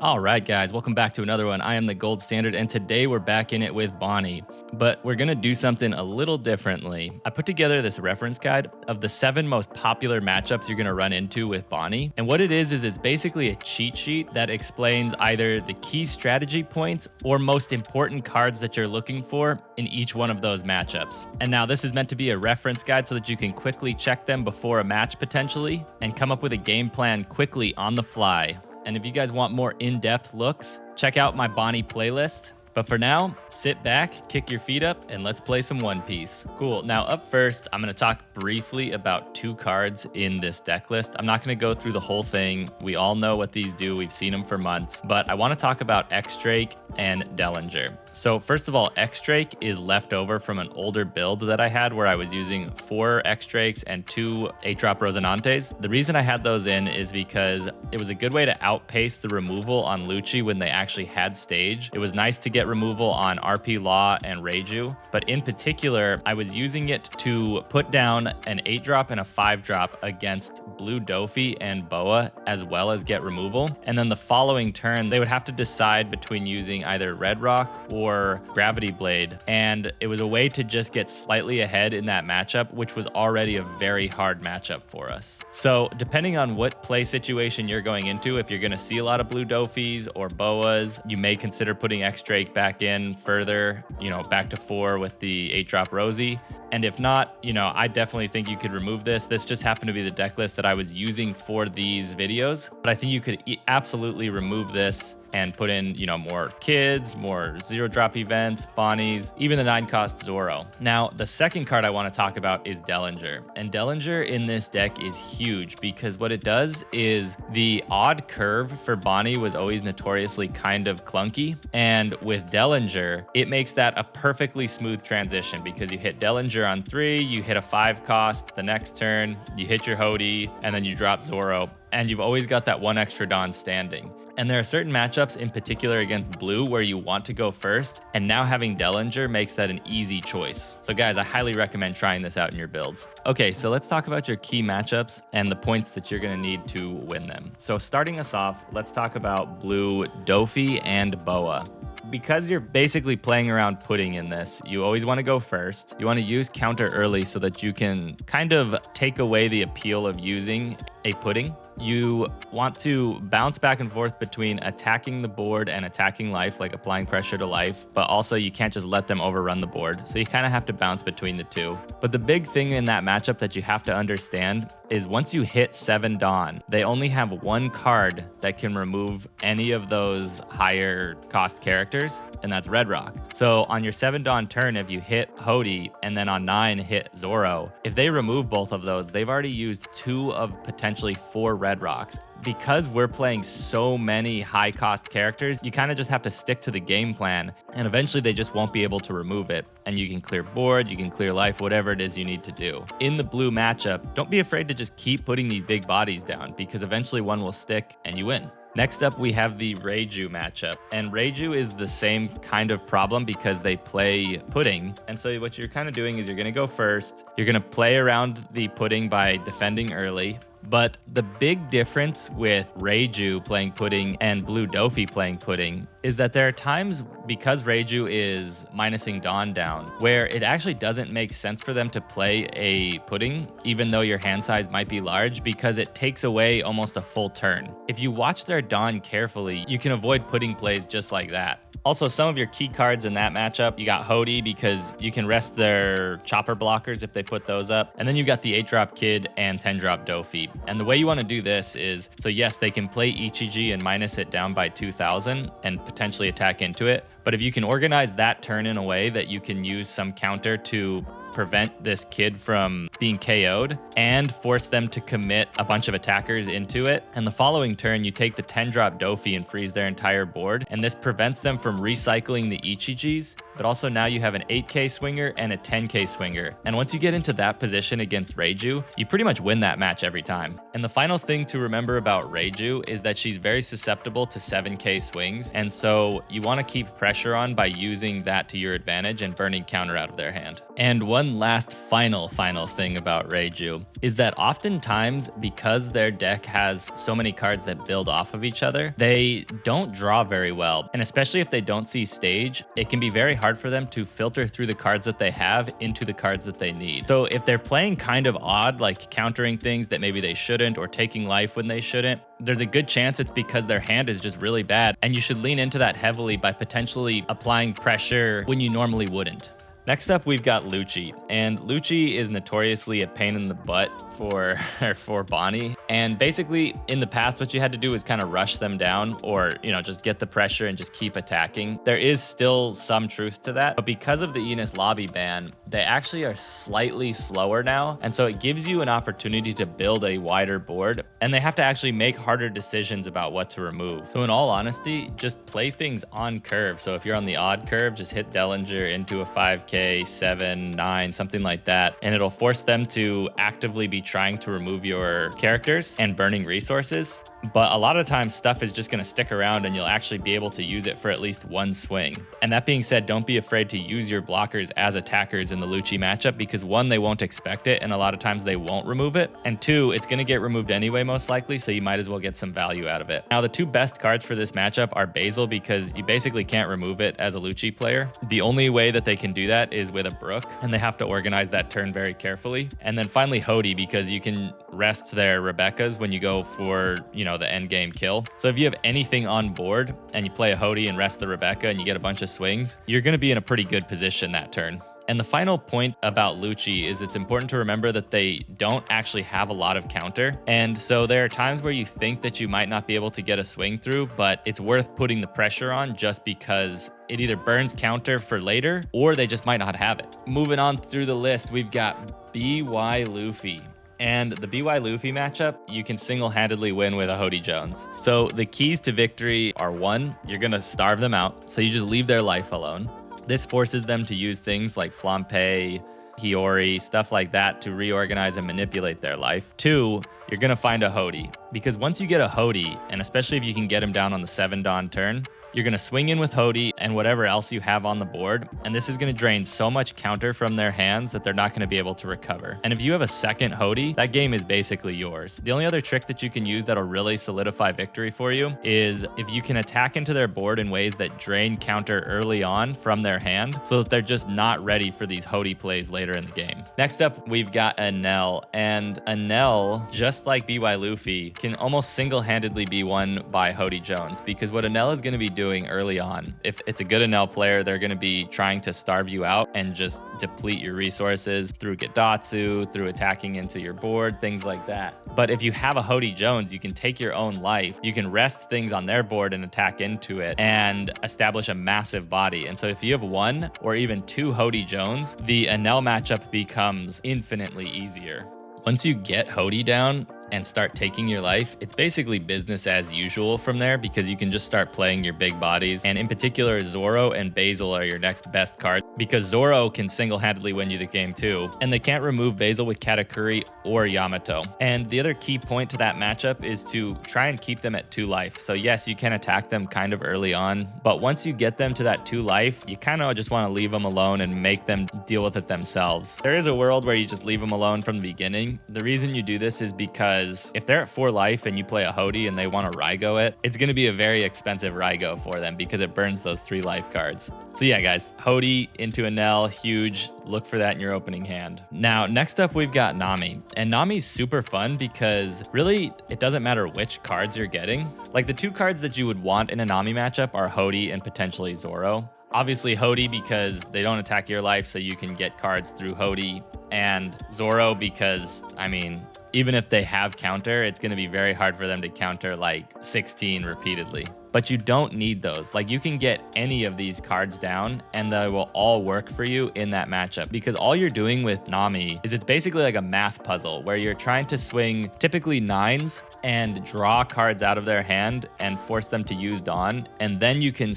All right, guys, welcome back to another one. I am the Gold Standard, and today we're back in it with Bonney. But we're going to do something a little differently. I put together this reference guide of the 7 most popular matchups you're going to run into with Bonney. And what it is it's basically a cheat sheet that explains either the key strategy points or most important cards that you're looking for in each one of those matchups. And now this is meant to be a reference guide so that you can quickly check them before a match potentially and come up with a game plan quickly on the fly. And if you guys want more in-depth looks, check out my Bonney playlist. But for now, sit back, kick your feet up, and let's play some One Piece. Cool. Now, up first, I'm going to talk briefly about 2 cards in this deck list. I'm not going to go through the whole thing. We all know what these do. We've seen them for months. But I want to talk about X-Drake and Dellinger. So first of all, X-Drake is left over from an older build that I had where I was using 4 X-Drakes and 2 8-drop Rosinantes. The reason I had those in is because it was a good way to outpace the removal on Lucci when they actually had stage. It was nice to get removal on RP Law and Reiju, but in particular, I was using it to put down an 8-drop and a 5-drop against Blue Doffy and Boa, as well as get removal. And then the following turn, they would have to decide between using either Red Rock or Gravity Blade. And it was a way to just get slightly ahead in that matchup, which was already a very hard matchup for us. So depending on what play situation you're going into, if you're going to see a lot of Blue Doffys or Boas, you may consider putting X-Drake back in further, back to 4 with the 8-drop Rosie. And if not, I definitely think you could remove this. This just happened to be the deck list that I was using for these videos. But I think you could absolutely remove this and put in, more kids, more 0-drop events, Bonnies, even the 9-cost Zoro. Now, the second card I want to talk about is Dellinger. And Dellinger in this deck is huge because what it does is the odd curve for Bonney was always notoriously kind of clunky. And with Dellinger, it makes that a perfectly smooth transition because you hit Dellinger on 3, you hit a 5-cost the next turn, you hit your Hody, and then you drop Zoro. And you've always got that 1 extra Dawn standing. And there are certain matchups in particular against blue where you want to go first, and now having Dellinger makes that an easy choice. So guys, I highly recommend trying this out in your builds. Okay, so let's talk about your key matchups and the points that you're gonna need to win them. So starting us off, let's talk about Blue Doffy and Boa. Because you're basically playing around pudding in this, you always want to go first. You want to use counter early so that you can kind of take away the appeal of using a pudding. You want to bounce back and forth between attacking the board and attacking life, like applying pressure to life, but also you can't just let them overrun the board. So you kind of have to bounce between the two. But the big thing in that matchup that you have to understand is once you hit 7 Dawn, they only have 1 card that can remove any of those higher cost characters, and that's Red Rock. So on your 7 Dawn turn, if you hit Hody and then on 9 hit Zoro, if they remove both of those, they've already used 2 of potentially 4 Red Rocks. Because we're playing so many high cost characters, you kind of just have to stick to the game plan, and eventually they just won't be able to remove it. And you can clear board, you can clear life, whatever it is you need to do. In the blue matchup, don't be afraid to just keep putting these big bodies down because eventually one will stick and you win. Next up, we have the Reiju matchup. And Reiju is the same kind of problem because they play pudding. And so what you're kind of doing is you're going to go first. You're going to play around the pudding by defending early. But the big difference with Reiju playing pudding and Blue Doffy playing pudding is that there are times, because Reiju is minusing Dawn down, where it actually doesn't make sense for them to play a pudding, even though your hand size might be large, because it takes away almost a full turn. If you watch their Dawn carefully, you can avoid pudding plays just like that. Also, some of your key cards in that matchup, you got Hody because you can rest their chopper blockers if they put those up. And then you got the 8-drop Kid and 10-drop Doffy. And the way you want to do this is, so yes, they can play Ichiji and minus it down by 2,000 and potentially attack into it. But if you can organize that turn in a way that you can use some counter to prevent this kid from being KO'd and force them to commit a bunch of attackers into it. And the following turn, you take the 10-drop Doffy and freeze their entire board. And this prevents them from recycling the Ichijis but also now you have an 8k swinger and a 10k swinger. And once you get into that position against Reiju, you pretty much win that match every time. And the final thing to remember about Reiju is that she's very susceptible to 7k swings, and so you want to keep pressure on by using that to your advantage and burning counter out of their hand. And one last final thing about Reiju is that oftentimes, because their deck has so many cards that build off of each other, they don't draw very well. And especially if they don't see stage, it can be very hard for them to filter through the cards that they have into the cards that they need. So if they're playing kind of odd, like countering things that maybe they shouldn't or taking life when they shouldn't, there's a good chance it's because their hand is just really bad, and you should lean into that heavily by potentially applying pressure when you normally wouldn't. Next up, we've got Lucci, and Lucci is notoriously a pain in the butt for Bonney. And basically, in the past, what you had to do is kind of rush them down, or just get the pressure and just keep attacking. There is still some truth to that, but because of the Enos lobby ban, they actually are slightly slower now, and so it gives you an opportunity to build a wider board, and they have to actually make harder decisions about what to remove. So in all honesty, just play things on curve. So if you're on the odd curve, just hit Dellinger into a 5k, 7, 9, something like that, and it'll force them to actively be trying to remove your characters and burning resources. But a lot of times stuff is just going to stick around and you'll actually be able to use it for at least one swing. And that being said, don't be afraid to use your blockers as attackers in the Lucci matchup, because one, they won't expect it, and a lot of times they won't remove it. And two, it's going to get removed anyway most likely, so you might as well get some value out of it. Now, the two best cards for this matchup are Basil, because you basically can't remove it as a Lucci player. The only way that they can do that is with a Brook, and they have to organize that turn very carefully. And then finally Hody, because you can rest their Rebekahs when you go for, the end game kill. So if you have anything on board and you play a Hody and rest the Rebekah and you get a bunch of swings, you're going to be in a pretty good position that turn. And the final point about Lucci is it's important to remember that they don't actually have a lot of counter. And so there are times where you think that you might not be able to get a swing through, but it's worth putting the pressure on just because it either burns counter for later or they just might not have it. Moving on through the list, we've got BY Luffy. And the BY Luffy matchup, you can single-handedly win with a Hody Jones. So the keys to victory are: one, you're gonna starve them out, so you just leave their life alone. This forces them to use things like Flampe, Hiyori, stuff like that to reorganize and manipulate their life. Two, you're gonna find a Hody, because once you get a Hody, and especially if you can get him down on the 7 Dawn turn, you're going to swing in with Hody and whatever else you have on the board, and this is going to drain so much counter from their hands that they're not going to be able to recover. And if you have a second Hody, that game is basically yours. The only other trick that you can use that'll really solidify victory for you is if you can attack into their board in ways that drain counter early on from their hand, so that they're just not ready for these Hody plays later in the game. Next up, we've got Enel, and Enel, just like BY Luffy, can almost single-handedly be won by Hody Jones, because what Enel is going to be doing early on, if it's a good Enel player, they're going to be trying to starve you out and just deplete your resources through Gedatsu, through attacking into your board, things like that. But if you have a Hody Jones, you can take your own life, you can rest things on their board and attack into it and establish a massive body. And so if you have one or even two Hody Jones, the Enel matchup becomes infinitely easier. Once you get Hody down and start taking your life, it's basically business as usual from there, because you can just start playing your big bodies. And in particular, Zoro and Basil are your next best cards, because Zoro can single-handedly win you the game too, and they can't remove Basil with Katakuri or Yamato. And the other key point to that matchup is to try and keep them at 2 life. So yes, you can attack them kind of early on, but once you get them to that 2 life, you kind of just want to leave them alone and make them deal with it themselves. There is a world where you just leave them alone from the beginning. The reason you do this is because if they're at 4 life and you play a Hody and they want to Raigo it, it's going to be a very expensive Raigo for them because it burns those 3 life cards. So yeah, guys, Hody into Enel, huge. Look for that in your opening hand. Now, next up, we've got Nami. And Nami's super fun because really, it doesn't matter which cards you're getting. Like, the 2 cards that you would want in a Nami matchup are Hody and potentially Zoro. Obviously Hody because they don't attack your life, so you can get cards through Hody, and Zoro because, I mean, even if they have counter, it's going to be very hard for them to counter like 16 repeatedly. But you don't need those. Like, you can get any of these cards down and they will all work for you in that matchup, because all you're doing with Nami is it's basically like a math puzzle where you're trying to swing typically 9s and draw cards out of their hand and force them to use Dawn. And then you can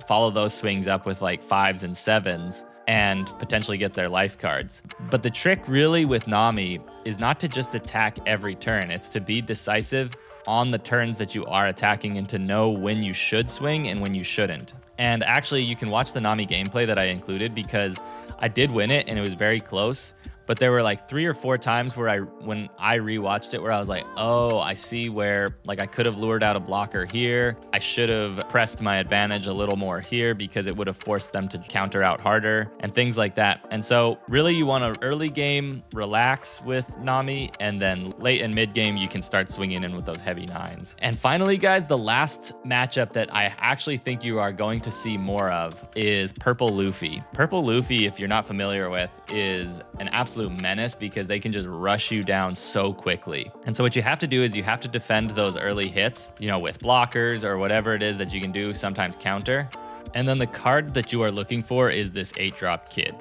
follow those swings up with like 5s and 7s and potentially get their life cards. But the trick really with Nami is not to just attack every turn. It's to be decisive on the turns that you are attacking and to know when you should swing and when you shouldn't. And actually, you can watch the Nami gameplay that I included, because I did win it and it was very close. But there were like 3 or 4 times where when I rewatched it, where I was like, oh, I see where like I could have lured out a blocker here. I should have pressed my advantage a little more here because it would have forced them to counter out harder and things like that. And so really you want to early game relax with Nami, and then late and mid game you can start swinging in with those heavy 9s. And finally, guys, the last matchup that I actually think you are going to see more of is Purple Luffy. Purple Luffy, if you're not familiar with, is an absolute menace because they can just rush you down so quickly. And so what you have to do is you have to defend those early hits, you know, with blockers or whatever it is that you can do, sometimes counter. And then the card that you are looking for is this 8-drop Kid.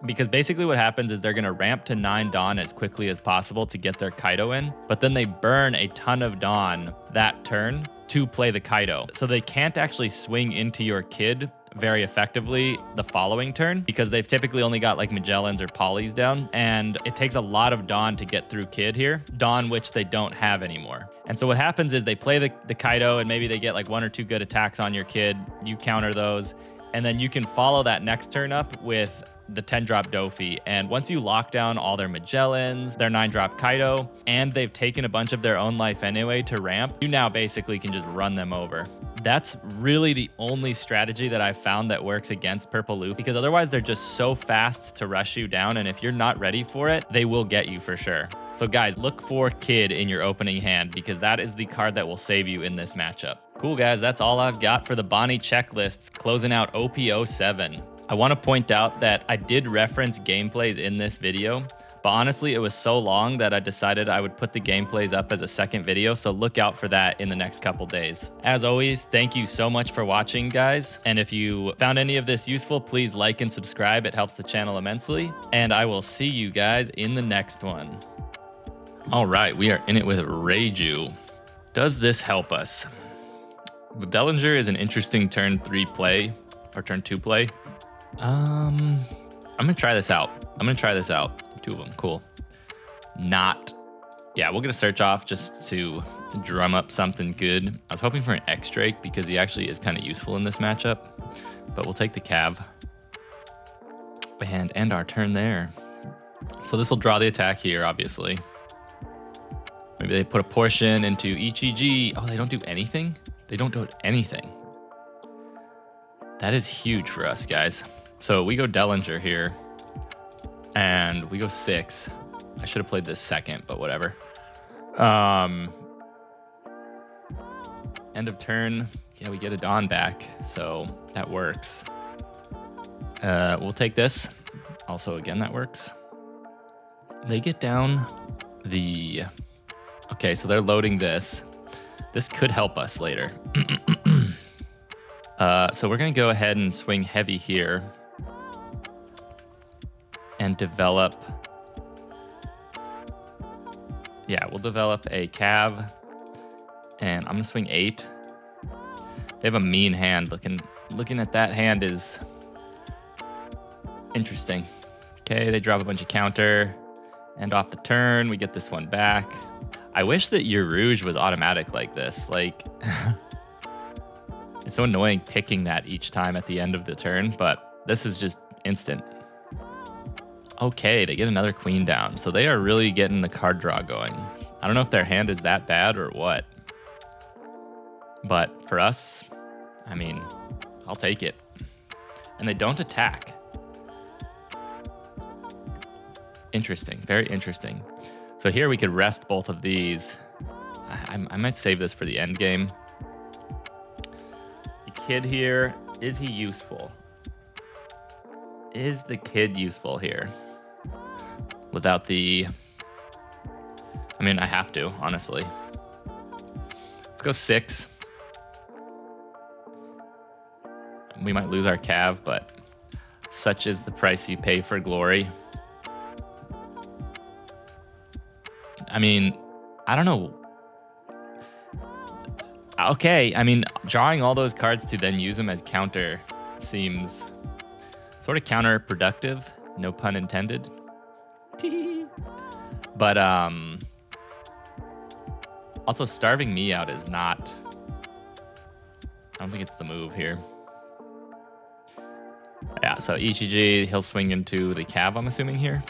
Because basically what happens is they're going to ramp to 9 Dawn as quickly as possible to get their Kaido in, but then they burn a ton of Dawn that turn to play the Kaido. So they can't actually swing into your Kid very effectively the following turn, because they've typically only got like Magellans or Polys down, and it takes a lot of Dawn to get through Kid here, Dawn which they don't have anymore. And so what happens is they play the Kaido, and maybe they get like 1 or 2 good attacks on your Kid, you counter those, and then you can follow that next turn up with the 10-drop Doffy. And once you lock down all their Magellans, their 9-drop Kaido, and they've taken a bunch of their own life anyway to ramp, you now basically can just run them over. That's really the only strategy that I've found that works against Purple Luffy, because otherwise they're just so fast to rush you down, and if you're not ready for it, they will get you for sure. So guys, look for Kid in your opening hand, because that is the card that will save you in this matchup. Cool, guys, that's all I've got for the Bonney checklists, closing out OP07. I want to point out that I did reference gameplays in this video, but honestly, it was so long that I decided I would put the gameplays up as a second video, so look out for that in the next couple days. As always, thank you so much for watching, guys. And if you found any of this useful, please like and subscribe. It helps the channel immensely. And I will see you guys in the next one. All right, we are in it with Reiju. Does this help us? The Dellinger is an interesting turn 3 play, or turn 2 play. I'm gonna try this out. 2 of them, cool. Yeah, we'll get a search off just to drum up something good. I was hoping for an X-Drake because he actually is kind of useful in this matchup, but we'll take the Cav and end our turn there. So this will draw the attack here, obviously. Maybe they put a portion into EGG. Oh, they don't do anything? They don't do anything. That is huge for us, guys. So we go Dellinger here. And we go 6. I should have played this second, but whatever. End of turn. Yeah, we get a Dawn back, so that works. We'll take this. Also, again, that works. They get down the... Okay, so they're loading this. This could help us later. So we're going to go ahead and swing heavy here. And develop, yeah, we'll develop a Cav, and I'm gonna swing 8. They have a mean hand. Looking at that hand is interesting. Okay, they drop a bunch of counter, and off the turn, we get this one back. I wish that your Rouge was automatic like this. Like, it's so annoying picking that each time at the end of the turn, but this is just instant. Okay, they get another queen down. So they are really getting the card draw going. I don't know if their hand is that bad or what. But for us, I mean, I'll take it. And they don't attack. Interesting, very interesting. So here we could rest both of these. I might save this for the end game. The Kid here, is he useful? Is the Kid useful here? Without the I mean, I have to, honestly. Let's go 6. We might lose our cav, but such is the price you pay for glory. I mean, I don't know. Okay, I mean, drawing all those cards to then use them as counter seems sort of counterproductive. No pun intended. But also starving me out is not. I don't think it's the move here. Yeah, so Ichiji, he'll swing into the cav, I'm assuming here.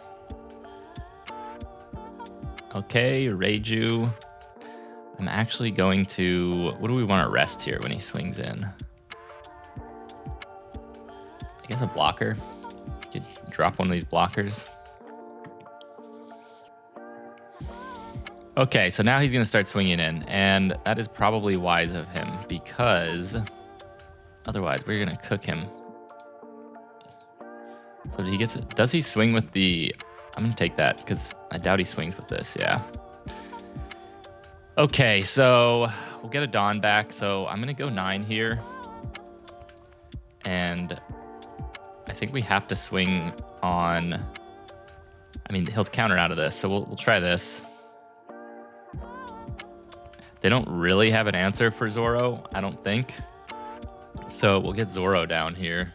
Okay, Reiju. I'm actually going to... What do we want to rest here when he swings in? I guess a blocker. You could drop one of these blockers. Okay, so now he's going to start swinging in, and that is probably wise of him, because otherwise we're going to cook him. So he gets it. Does he swing with the... I'm going to take that, because I doubt he swings with this, yeah. Okay, so we'll get a Dawn back, so I'm going to go 9 here. And I think we have to swing on... I mean, he'll counter out of this, so we'll try this. They don't really have an answer for Zoro, I don't think. So we'll get Zoro down here.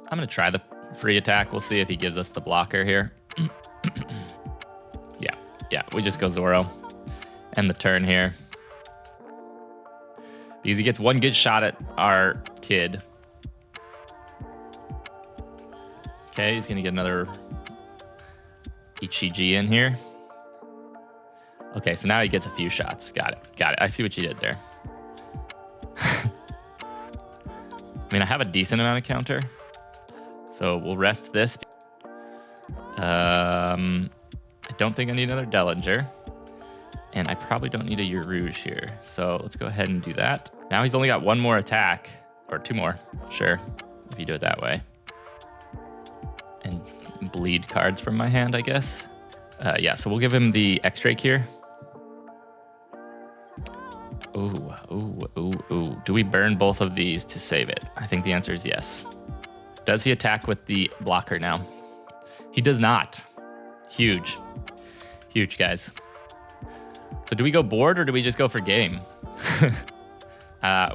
I'm going to try the free attack. We'll see if he gives us the blocker here. Yeah, we just go Zoro. End the turn here. Because he gets one good shot at our kid. Okay, he's going to get another Ichiji in here. Okay, so now he gets a few shots. Got it. I see what you did there. I mean, I have a decent amount of counter. So we'll rest this. I don't think I need another Dellinger. And I probably don't need a Rouge here. So let's go ahead and do that. Now he's only got one more attack. Or 2 more. Sure. If you do it that way. And bleed cards from my hand, I guess. Yeah, so we'll give him the X-Drake here. Ooh. Do we burn both of these to save it? I think the answer is yes. Does he attack with the blocker now? He does not. Huge. Huge, guys. So do we go board or do we just go for game?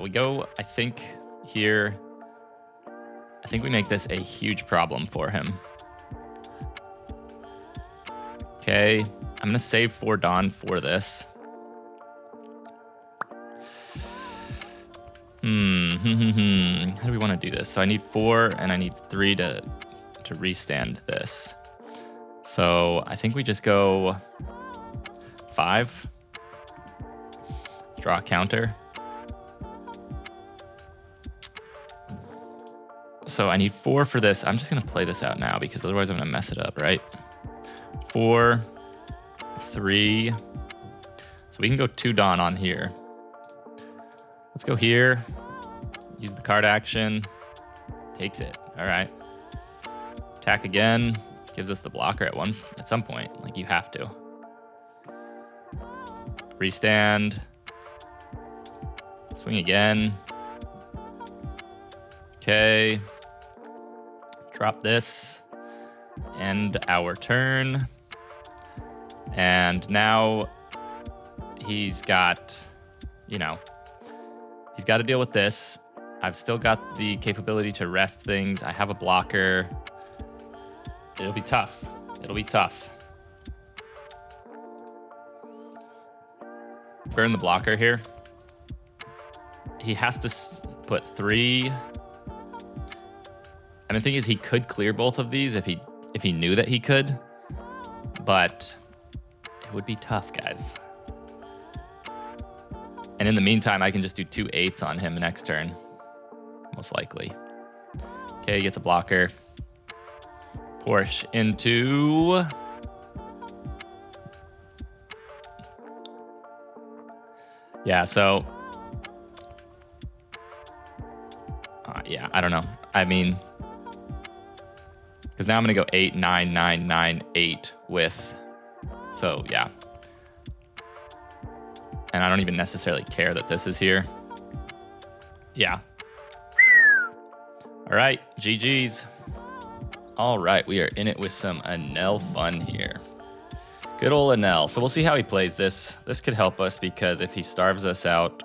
We go, I think, here. I think we make this a huge problem for him. Okay. I'm going to save 4 Dawn for this. How do we want to do this? So I need 4 and I need 3 to restand this. So I think we just go 5. Draw a counter. So I need 4 for this. I'm just going to play this out now because otherwise I'm going to mess it up, right? 4, 3. So we can go 2 Dawn on here. Let's go here. Use the card action. Takes it. All right. Attack again. Gives us the blocker at some point. Like, you have to. Restand. Swing again. Okay. Drop this. End our turn. And now he's got, he's got to deal with this. I've still got the capability to rest things. I have a blocker. It'll be tough. It'll be tough. Burn the blocker here. He has to put 3. I mean, the thing is, he could clear both of these if he knew that he could. But it would be tough, guys. And in the meantime, I can just do 2 8s on him next turn. Most likely. Okay, he gets a blocker. Porsche into... Yeah, so... yeah, I don't know. I mean... Because now I'm going to go 8, 9, 9, 9, 8 with So yeah. And I don't even necessarily care that this is here. Yeah. All right, GG's. All right, we are in it with some Enel fun here. Good old Enel. So we'll see how he plays this. This could help us because if he starves us out,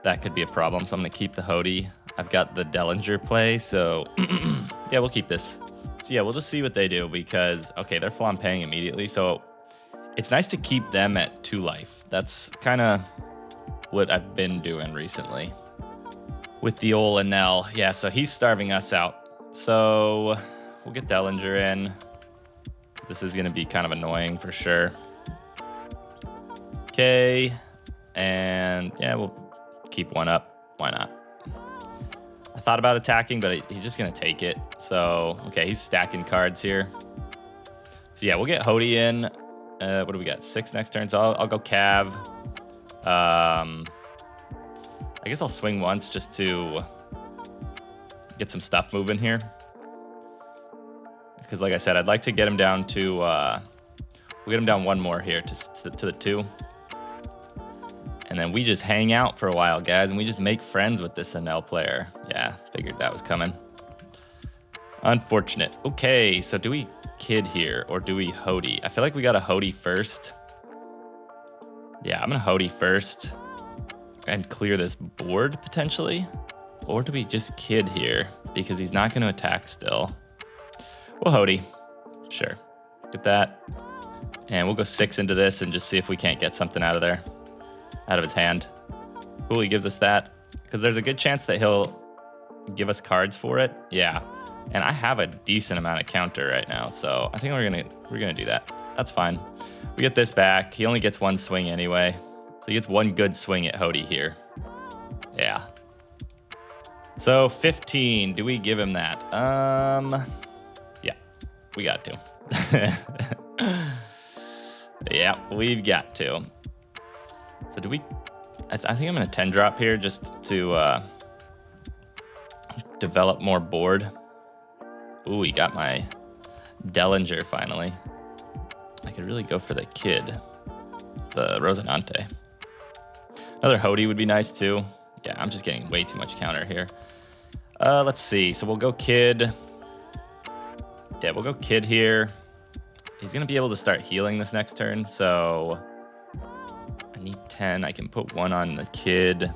that could be a problem. So I'm going to keep the Hody. I've got the Dellinger play, so yeah, we'll keep this. So yeah, we'll just see what they do because, okay, they're flampaying immediately. So it's nice to keep them at 2 life. That's kind of what I've been doing recently with the old Enel. Yeah, so he's starving us out. So we'll get Dellinger in. This is going to be kind of annoying for sure. Okay, and yeah, we'll keep 1 up. Why not? I thought about attacking, but he's just going to take it. So, okay, he's stacking cards here. So yeah, we'll get Hody in. What do we got? 6 next turn, so I'll go Cav. I guess I'll swing once just to get some stuff moving here. Because like I said, I'd like to get him down to, we'll get him down 1 more here to the 2. And then we just hang out for a while, guys, and we just make friends with this Enel player. Yeah, figured that was coming. Unfortunate. Okay, so do we Kid here, or do we Hody? I feel like we got a Hody first. Yeah, I'm gonna Hody first and clear this board, potentially. Or do we just Kid here? Because he's not gonna attack still. We'll Hody. Sure. Get that. And we'll go 6 into this and just see if we can't get something out of there. Out of his hand. Cool, he gives us that. Because there's a good chance that he'll give us cards for it. Yeah. And I have a decent amount of counter right now, so I think we're gonna do that. That's fine. We get this back. He only gets 1 swing anyway. So he gets 1 good swing at Hody here. Yeah. So 15. Do we give him that? Yeah. We got to. Yeah, we've got to. So do we... I think I'm going to 10 drop here just to develop more board. Ooh, he got my Dellinger finally. I could really go for the Kid. The Rosinante. Another Hody would be nice too. Yeah, I'm just getting way too much counter here. Let's see. So we'll go Kid. Yeah, we'll go Kid here. He's going to be able to start healing this next turn, so... I need 10. I can put 1 on the Kid.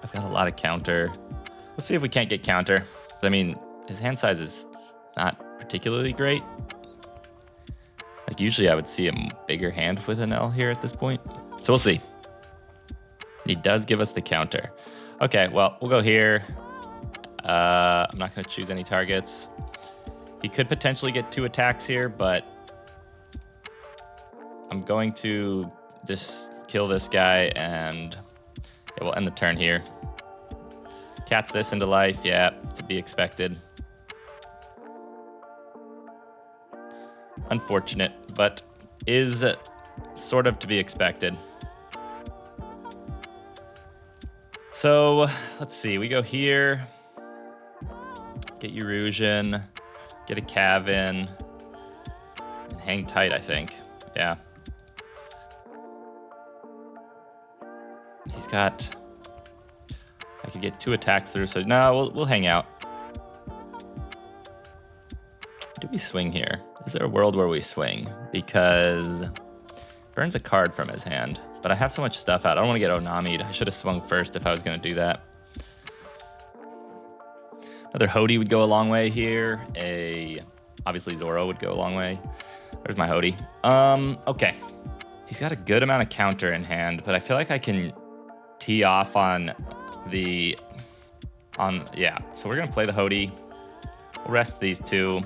I've got a lot of counter. Let's see if we can't get counter. I mean, his hand size is not particularly great. Like, usually I would see a bigger hand with an L here at this point. So we'll see. He does give us the counter. Okay, well, we'll go here. I'm not going to choose any targets. He could potentially get 2 attacks here, but I'm going to just kill this guy, and yeah, we'll end the turn here. Cats this into life, yeah, to be expected. Unfortunate, but is sort of to be expected. So, let's see, we go here, get Erusion, get a Cav in, and hang tight, I think, yeah. He's got... I could get 2 attacks through, so no, we'll hang out. Do we swing here? Is there a world where we swing? Because burns a card from his hand, but I have so much stuff out. I don't want to get Onami'd. I should have swung first if I was going to do that. Another Hody would go a long way here. Obviously Zoro would go a long way. There's my Hody. Okay. He's got a good amount of counter in hand, but I feel like I can tee off on the... yeah, so we're going to play the Hody. We'll rest these 2.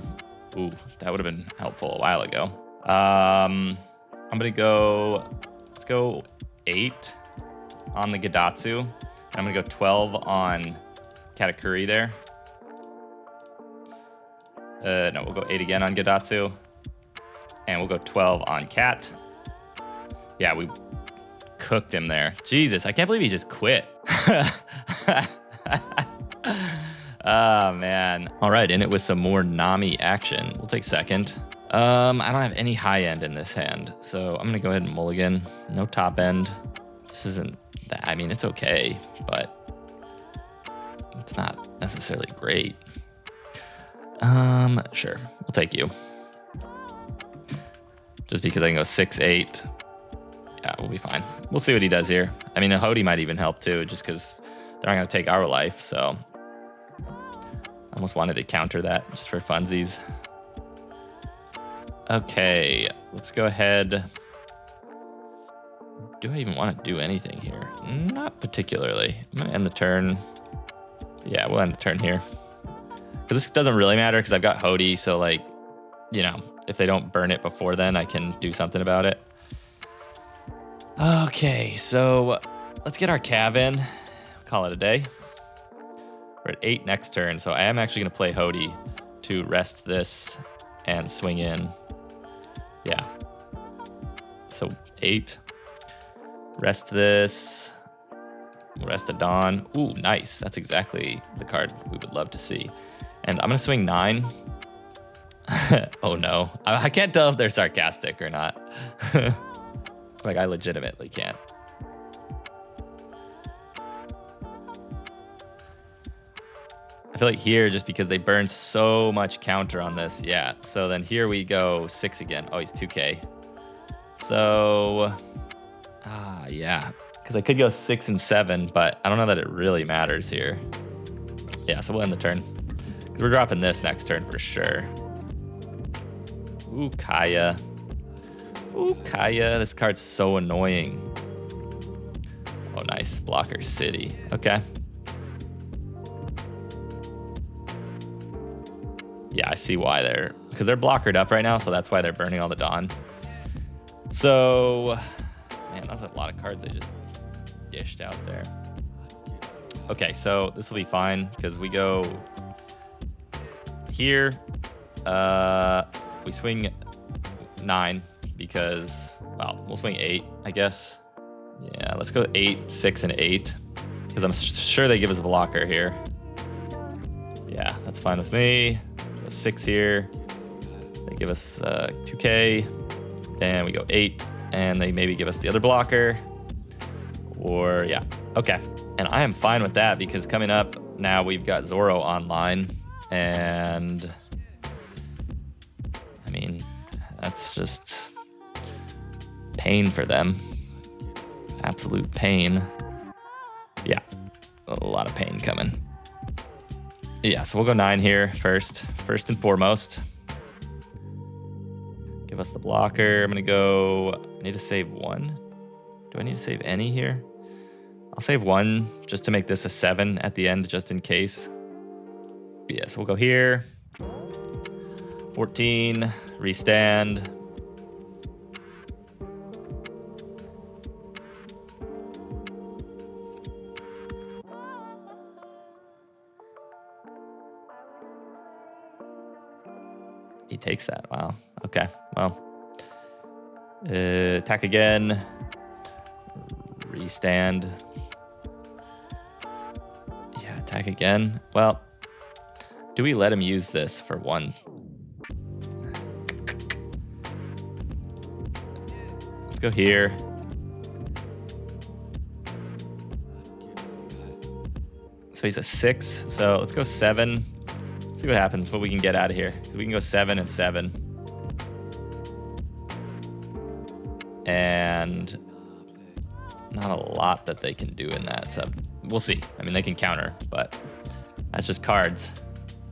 Ooh, that would have been helpful a while ago. I'm going to go... Let's go 8 on the Gidatsu. And I'm going to go 12 on Katakuri there. No, we'll go 8 again on Gidatsu. And we'll go 12 on Cat. Yeah, we cooked him there. Jesus, I can't believe he just quit. Oh, man. All right, in it with some more Nami action. We'll take second. I don't have any high end in this hand, so I'm gonna go ahead and mulligan. No top end. This isn't that. I mean, it's okay, but it's not necessarily great. Sure, we'll take you. Just because I can go 6-8. Yeah, we'll be fine. We'll see what he does here. I mean, a Hody might even help too, just because they're not gonna take our life. So I almost wanted to counter that just for funsies. Okay, let's go ahead. Do I even want to do anything here? Not particularly. I'm gonna end the turn. Yeah, we'll end the turn here. Because this doesn't really matter because I've got Hody, so like, you know, if they don't burn it before then, I can do something about it. Okay, so let's get our Cav in. Call it a day. We're at 8 next turn, so I am actually going to play Hody to rest this and swing in. Yeah. So 8. Rest this. Rest a Dawn. Ooh, nice. That's exactly the card we would love to see. And I'm going to swing 9. Oh no. I can't tell if they're sarcastic or not. Like, I legitimately can't. I feel like here, just because they burn so much counter on this, yeah. So then here we go 6 again. Oh, he's 2K. So, yeah. Because I could go 6 and 7, but I don't know that it really matters here. Yeah, so we'll end the turn. Because we're dropping this next turn for sure. Ooh, Kaya. Ooh, Kaya. This card's so annoying. Oh, nice. Blocker City. Okay. Yeah, I see why they're... Because they're blockered up right now, so that's why they're burning all the Dawn. So... Man, that's a lot of cards they just dished out there. Okay, so this will be fine, because we go... Here. We swing 9, because... Well, we'll swing 8, I guess. Yeah, let's go 8, 6, and 8. Because I'm sure they give us a blocker here. Yeah, that's fine with me. 6 here. They give us 2K. And we go 8. And they maybe give us the other blocker. Or, yeah. Okay. And I am fine with that because coming up now we've got Zoro online. And... I mean, that's just... pain for them. Absolute pain. Yeah. A lot of pain coming. Yeah, so we'll go 9 here first and foremost. Give us the blocker. I'm gonna go, I need to save 1. Do I need to save any here? I'll save 1 just to make this a 7 at the end, just in case. Yeah, so we'll go here. 14, restand. He takes that. Wow. Okay. Well. Attack again. Restand. Yeah, attack again. Well, do we let him use this for 1? Let's go here. So he's a 6. So let's go 7. See what happens, what we can get out of here. Because we can go 7 and 7. And not a lot that they can do in that. So we'll see. I mean, they can counter, but that's just cards.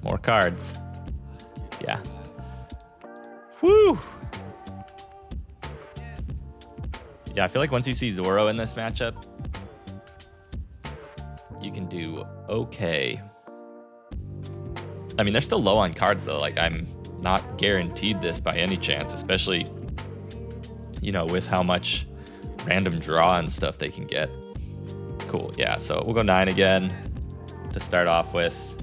More cards. Yeah. Whew. Yeah, I feel like once you see Zoro in this matchup, you can do okay. I mean, they're still low on cards, though. Like, I'm not guaranteed this by any chance, especially, you know, with how much random draw and stuff they can get. Cool. Yeah, so we'll go 9 again to start off with.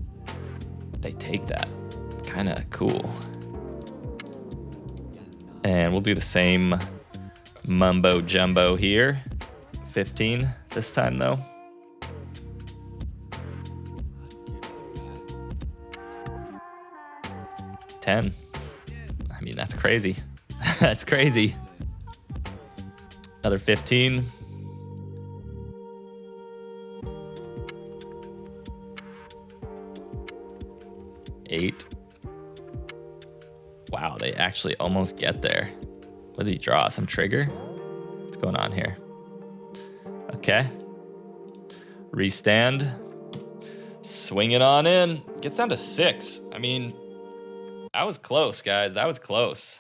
They take that. Kind of cool. And we'll do the same mumbo jumbo here. 15 this time, though. 10. I mean, that's crazy. That's crazy. Another 15. Eight. Wow, they actually almost get there. What did he draw? Some trigger? What's going on here? Okay. Restand. Swing it on in. Gets down to 6. I mean, that was close, guys. That was close.